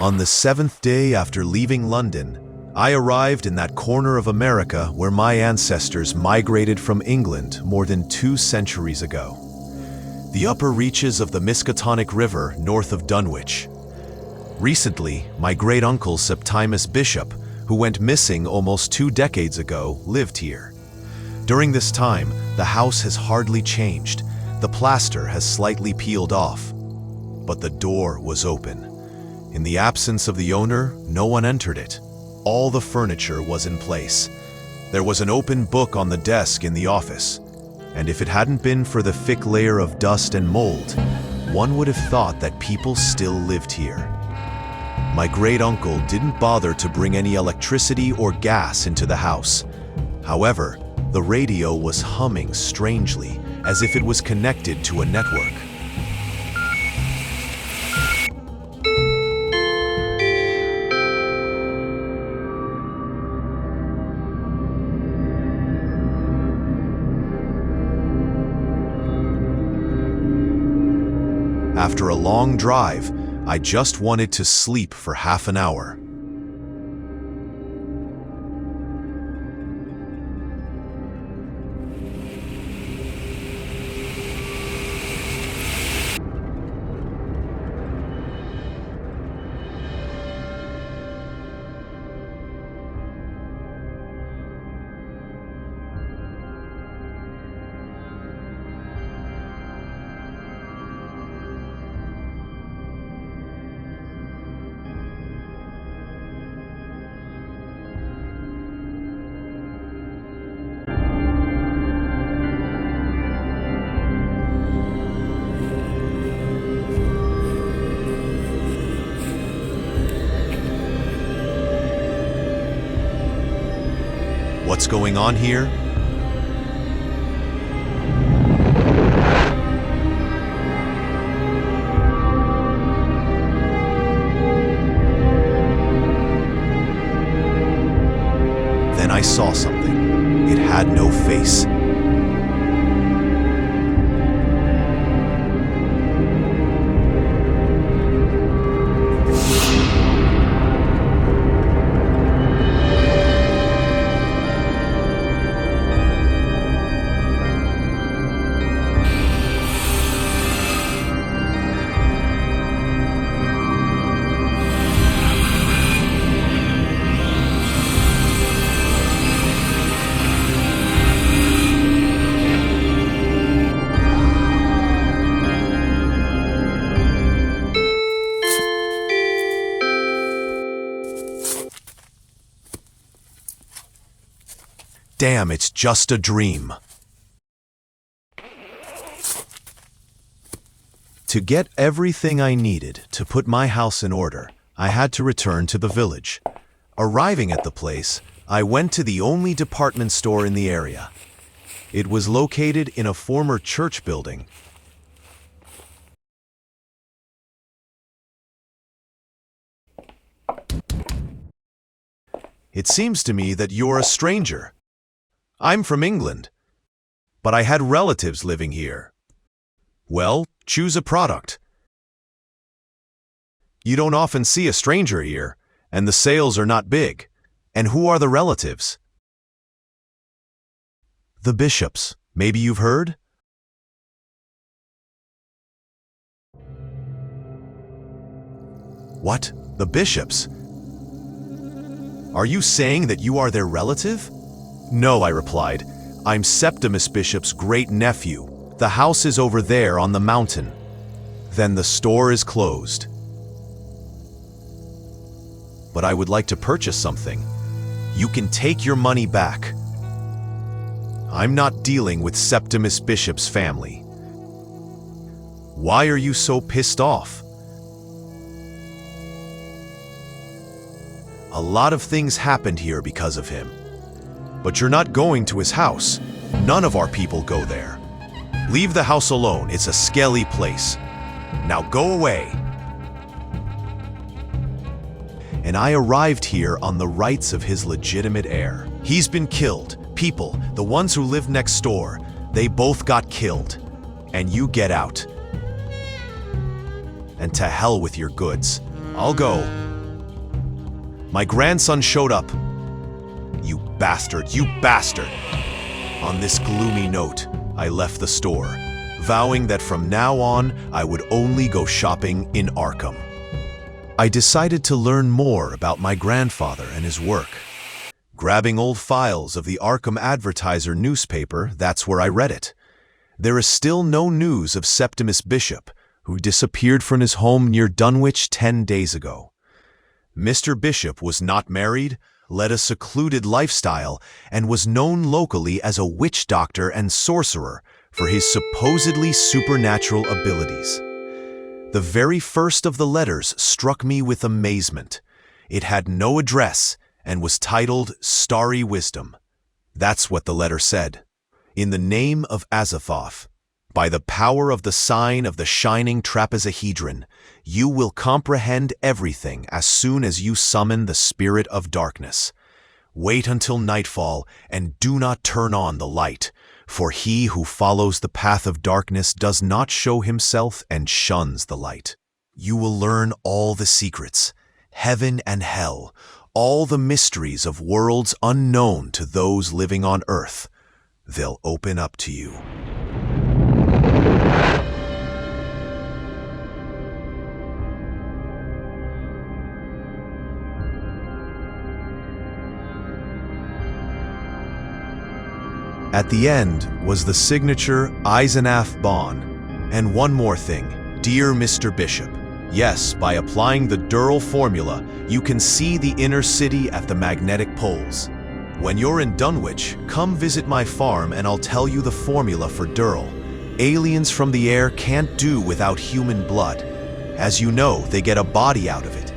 On the 7th day after leaving London, I arrived in that corner of America where my ancestors migrated from England more than 2 centuries ago. The upper reaches of the Miskatonic River north of Dunwich. Recently, my great-uncle Septimus Bishop, who went missing almost 2 decades ago, lived here. During this time, the house has hardly changed. The plaster has slightly peeled off, but the door was open. In the absence of the owner, no one entered it. All the furniture was in place. There was an open book on the desk in the office, and if it hadn't been for the thick layer of dust and mold, one would have thought that people still lived here. My great-uncle didn't bother to bring any electricity or gas into the house. However, the radio was humming strangely, as if it was connected to a network. After a long drive, I just wanted to sleep for half an hour. What's going on here? Then I saw something. It had no face. Damn, it's just a dream. To get everything I needed to put my house in order, I had to return to the village. Arriving at the place, I went to the only department store in the area. It was located in a former church building. It seems to me that you're a stranger. I'm from England, but I had relatives living here. Well, choose a product. You don't often see a stranger here, and the sales are not big. And who are the relatives? The Bishops. Maybe you've heard? What? The Bishops? Are you saying that you are their relative? No, I replied. I'm Septimus Bishop's great-nephew. The house is over there on the mountain. Then the store is closed. But I would like to purchase something. You can take your money back. I'm not dealing with Septimus Bishop's family. Why are you so pissed off? A lot of things happened here because of him. But you're not going to his house. None of our people go there. Leave the house alone. It's a skelly place. Now go away. And I arrived here on the rights of his legitimate heir. He's been killed. People, the ones who live next door, they both got killed. And you get out. And to hell with your goods. I'll go. My grandson showed up. You bastard, you bastard! On this gloomy note, I left the store, vowing that from now on, I would only go shopping in Arkham. I decided to learn more about my grandfather and his work. Grabbing old files of the Arkham Advertiser newspaper, that's where I read it. There is still no news of Septimus Bishop, who disappeared from his home near Dunwich 10 days ago. Mr. Bishop was not married, led a secluded lifestyle, and was known locally as a witch doctor and sorcerer for his supposedly supernatural abilities. The very first of the letters struck me with amazement. It had no address and was titled Starry Wisdom. That's what the letter said. In the name of Azathoth, by the power of the sign of the shining trapezohedron, you will comprehend everything as soon as you summon the spirit of darkness. Wait until nightfall and do not turn on the light, for he who follows the path of darkness does not show himself and shuns the light. You will learn all the secrets, heaven and hell, all the mysteries of worlds unknown to those living on earth. They'll open up to you. At the end was the signature Eisenaf Bond. And one more thing, dear Mr. Bishop. Yes, by applying the Durrell formula, you can see the inner city at the magnetic poles. When you're in Dunwich, come visit my farm and I'll tell you the formula for Durrell. Aliens from the air can't do without human blood. As you know, they get a body out of it.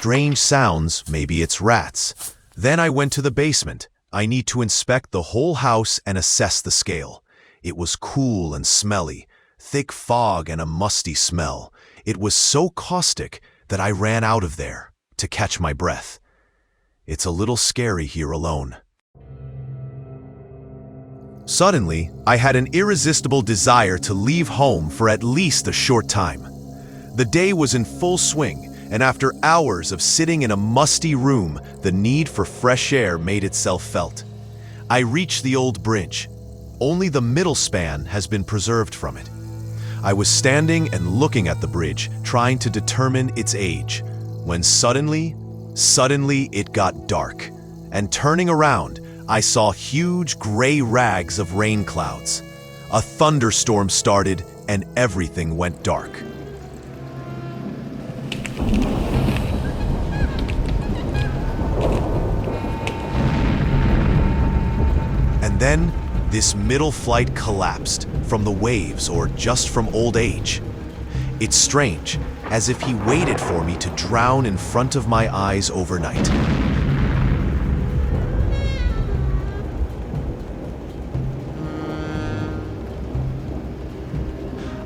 Strange sounds, maybe it's rats. Then I went to the basement. I need to inspect the whole house and assess the scale. It was cool and smelly, thick fog and a musty smell. It was so caustic that I ran out of there to catch my breath. It's a little scary here alone. Suddenly, I had an irresistible desire to leave home for at least a short time. The day was in full swing, and after hours of sitting in a musty room, the need for fresh air made itself felt. I reached the old bridge. Only the middle span has been preserved from it. I was standing and looking at the bridge, trying to determine its age, when suddenly it got dark, and turning around, I saw huge gray rags of rain clouds. A thunderstorm started, and everything went dark. And then, this middle flight collapsed from the waves or just from old age. It's strange, as if he waited for me to drown in front of my eyes overnight.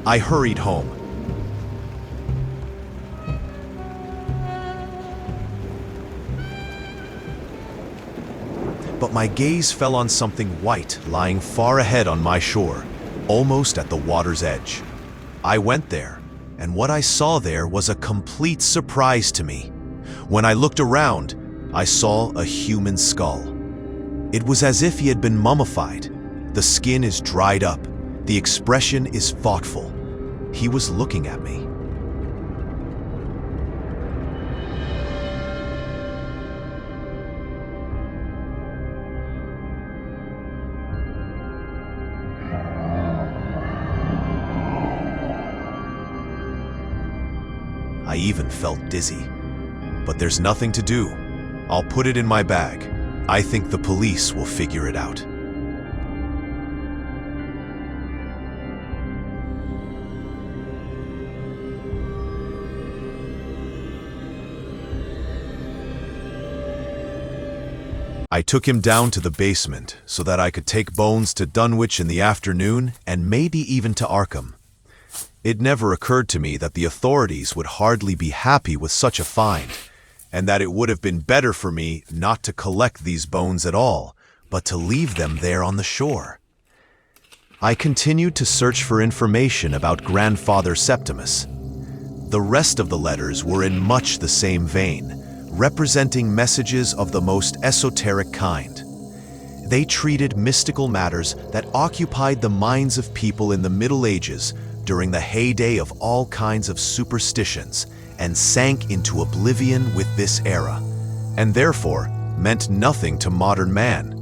I hurried home. But my gaze fell on something white lying far ahead on my shore, almost at the water's edge. I went there, and what I saw there was a complete surprise to me. When I looked around, I saw a human skull. It was as if he had been mummified. The skin is dried up. The expression is thoughtful. He was looking at me. I even felt dizzy. But there's nothing to do. I'll put it in my bag. I think the police will figure it out. I took him down to the basement so that I could take Bones to Dunwich in the afternoon and maybe even to Arkham. It never occurred to me that the authorities would hardly be happy with such a find, and that it would have been better for me not to collect these bones at all, but to leave them there on the shore. I continued to search for information about Grandfather Septimus. The rest of the letters were in much the same vein, representing messages of the most esoteric kind. They treated mystical matters that occupied the minds of people in the Middle Ages during the heyday of all kinds of superstitions and sank into oblivion with this era, and therefore meant nothing to modern man.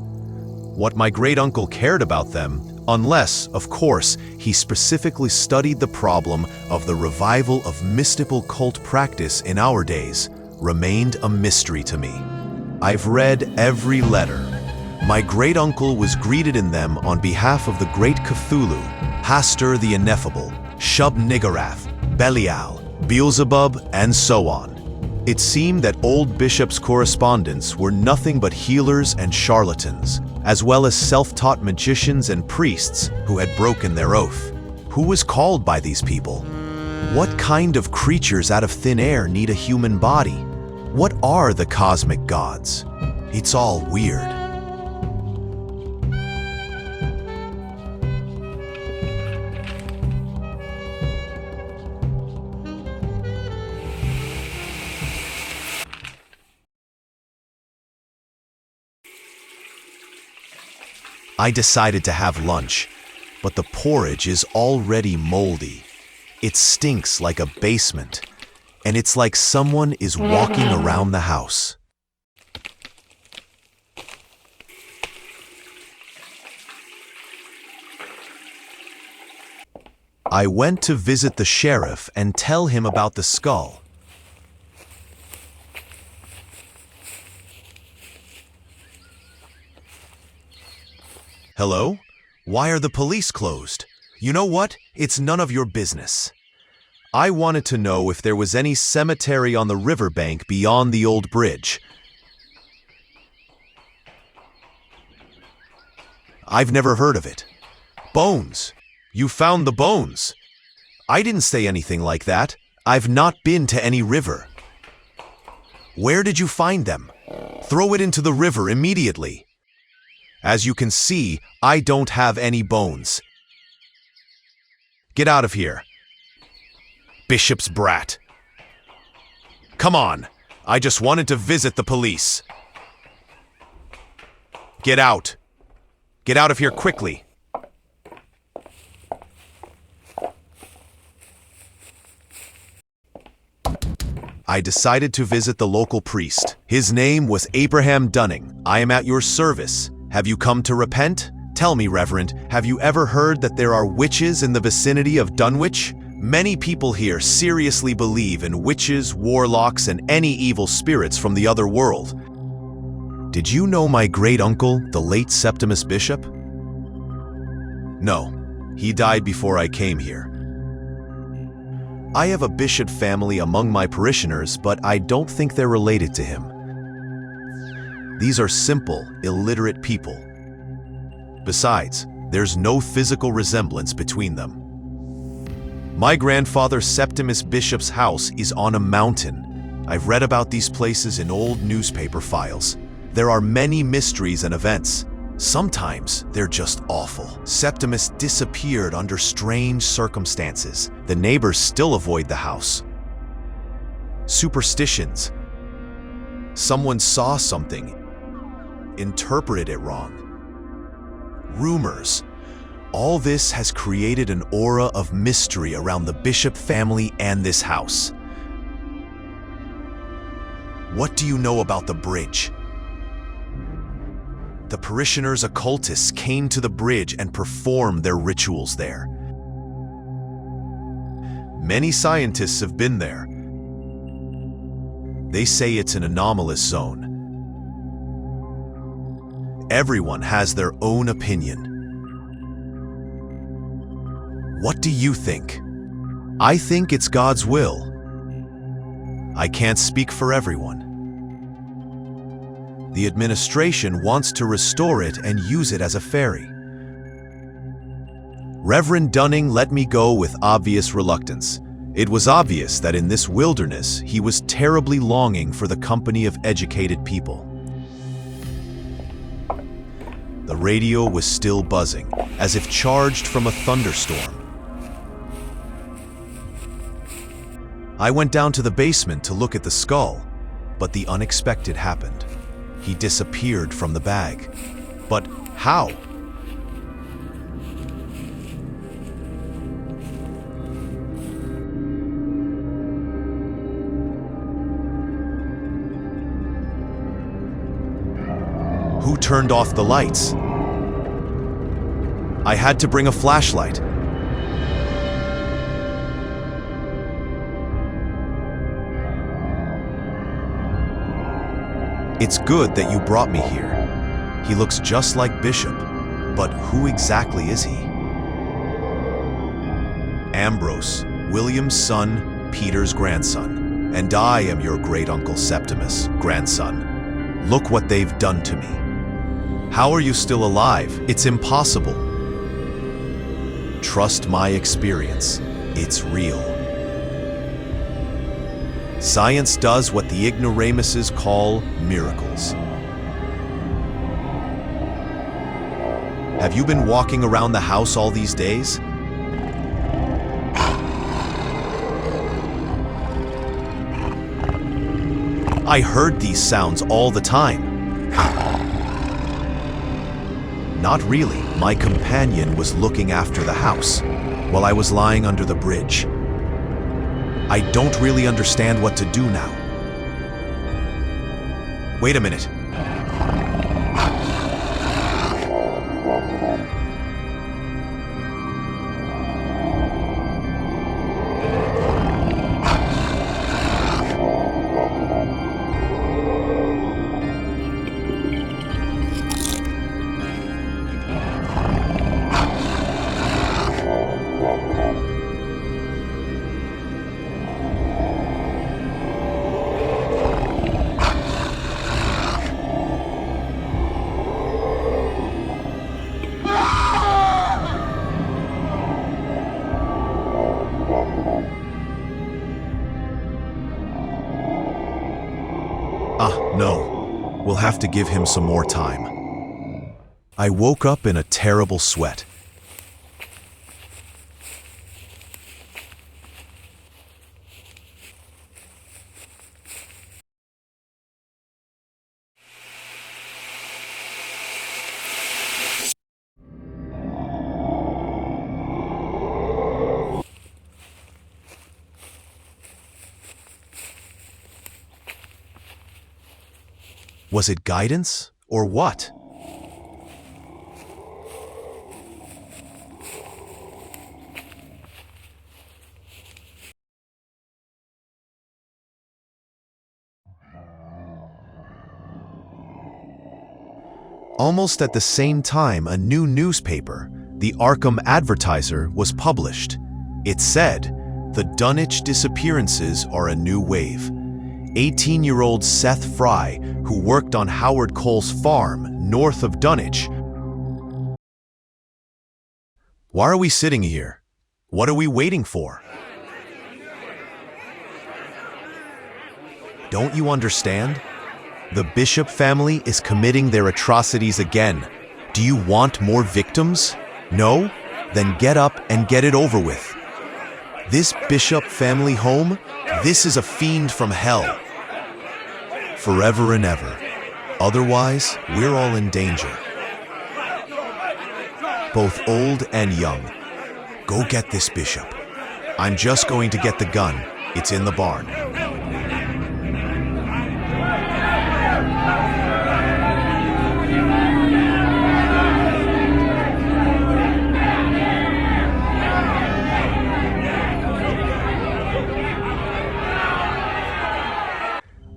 What my great-uncle cared about them, unless, of course, he specifically studied the problem of the revival of mystical cult practice in our days, remained a mystery to me. I've read every letter. My great-uncle was greeted in them on behalf of the great Cthulhu, Hastur the Ineffable, Shub-Niggurath, Belial, Beelzebub, and so on. It seemed that old Bishop's correspondents were nothing but healers and charlatans, as well as self-taught magicians and priests who had broken their oath. Who was called by these people? What kind of creatures out of thin air need a human body? What are the cosmic gods? It's all weird. I decided to have lunch, but the porridge is already moldy. It stinks like a basement, and it's like someone is walking around the house. I went to visit the sheriff and tell him about the skull. Hello? Why are the police closed? You know what? It's none of your business. I wanted to know if there was any cemetery on the riverbank beyond the old bridge. I've never heard of it. Bones. You found the bones. I didn't say anything like that. I've not been to any river. Where did you find them? Throw it into the river immediately. As you can see, I don't have any bones. Get out of here. Bishop's brat. Come on, I just wanted to visit the police. Get out. Get out of here quickly. I decided to visit the local priest. His name was Ebrahim Duning. I am at your service. Have you come to repent? Tell me, Reverend, have you ever heard that there are witches in the vicinity of Dunwich? Many people here seriously believe in witches, warlocks, and any evil spirits from the other world. Did you know my great-uncle, the late Septimus Bishop? No, he died before I came here. I have a bishop family among my parishioners, but I don't think they're related to him. These are simple, illiterate people. Besides, there's no physical resemblance between them. My grandfather Septimus Bishop's house is on a mountain. I've read about these places in old newspaper files. There are many mysteries and events. Sometimes they're just awful. Septimus disappeared under strange circumstances. The neighbors still avoid the house. Superstitions. Someone saw something, interpreted it wrong. Rumors. All this has created an aura of mystery around the Bishop family and this house. What do you know about the bridge? The parishioners' occultists came to the bridge and performed their rituals there. Many scientists have been there. They say it's an anomalous zone. Everyone has their own opinion. What do you think? I think it's God's will. I can't speak for everyone. The administration wants to restore it and use it as a ferry. Reverend Duning let me go with obvious reluctance. It was obvious that in this wilderness he was terribly longing for the company of educated people. The radio was still buzzing, as if charged from a thunderstorm. I went down to the basement to look at the skull, but the unexpected happened. He disappeared from the bag. But how? Who turned off the lights? I had to bring a flashlight. It's good that you brought me here. He looks just like Bishop, but who exactly is he? Ambrose, William's son, Peter's grandson, and I am your great-uncle Septimus, grandson. Look what they've done to me. How are you still alive? It's impossible. Trust my experience. It's real. Science does what the ignoramuses call miracles. Have you been walking around the house all these days? I heard these sounds all the time. Not really. My companion was looking after the house while I was lying under the bridge. I don't really understand what to do now. Wait a minute. No. We'll have to give him some more time. I woke up in a terrible sweat. Was it guidance, or what? Almost at the same time, a new newspaper, the Arkham Advertiser, was published. It said, "The Dunwich disappearances are a new wave." 18-year-old Seth Fry, who worked on Howard Cole's farm north of Dunwich. Why are we sitting here? What are we waiting for? Don't you understand? The Bishop family is committing their atrocities again. Do you want more victims? No? Then get up and get it over with. This Bishop family home, this is a fiend from hell. Forever and ever. Otherwise, we're all in danger. Both old and young. Go get this Bishop. I'm just going to get the gun. It's in the barn.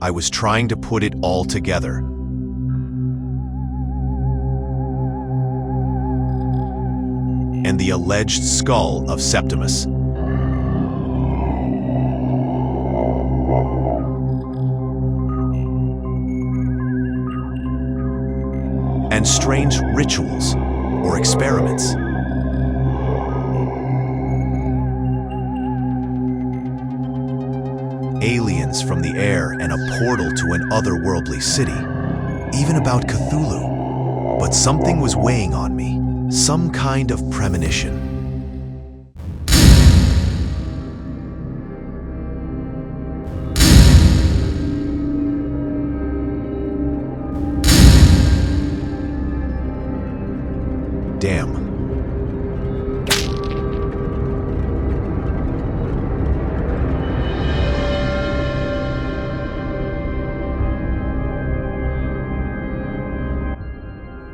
I was trying to put it all together. And the alleged skull of Septimus. And strange rituals or experiments. Aliens from the air and a portal to an otherworldly city. Even about Cthulhu. But but something was weighing on me, some kind of premonition. Damn.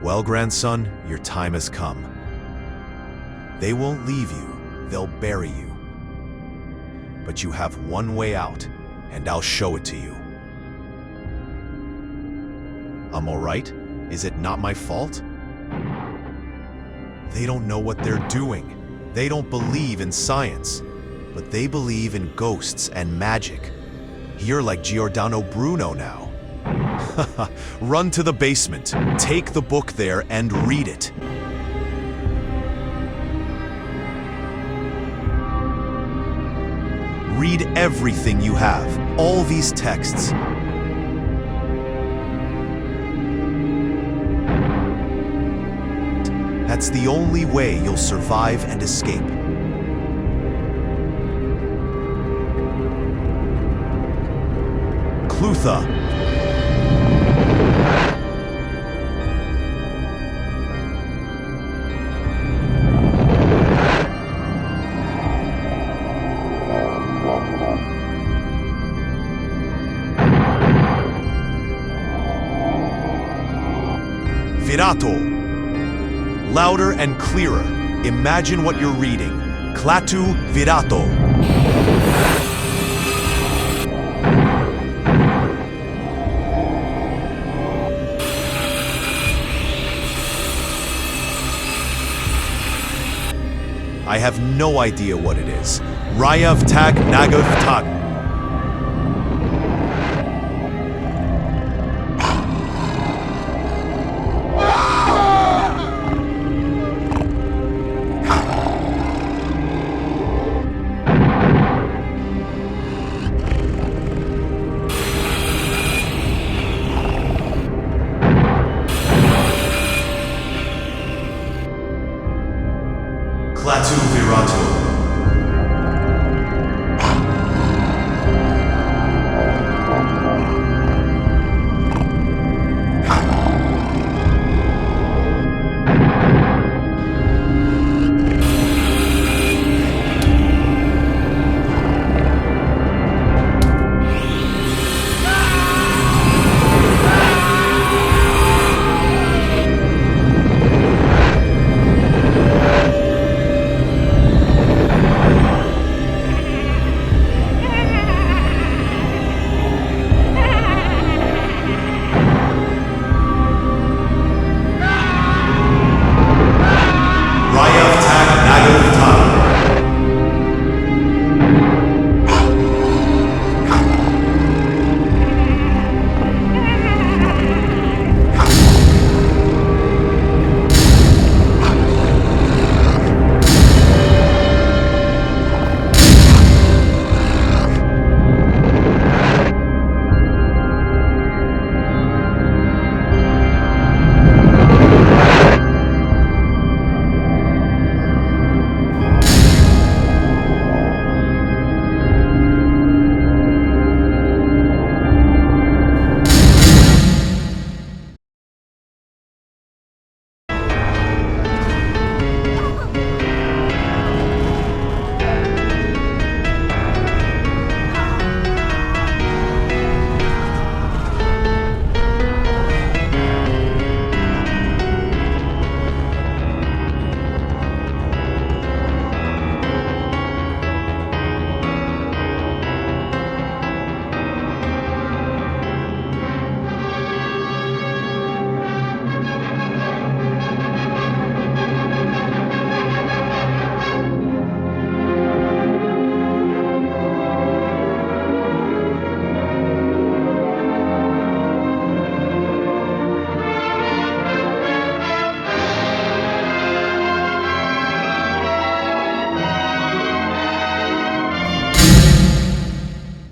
Well, grandson, your time has come. They won't leave you, they'll bury you. But you have one way out, and I'll show it to you. I'm all right? Is it not my fault? They don't know what they're doing. They don't believe in science, but they believe in ghosts and magic. You're like Giordano Bruno now. Run to the basement, take the book there and read it. Read everything you have, all these texts. That's the only way you'll survive and escape. Cthulhu. Virato. Louder and clearer. Imagine what you're reading. Cthulhu Virato. I have no idea what it is. Rayav Tag Nagav Tag. Cthulhu Virato.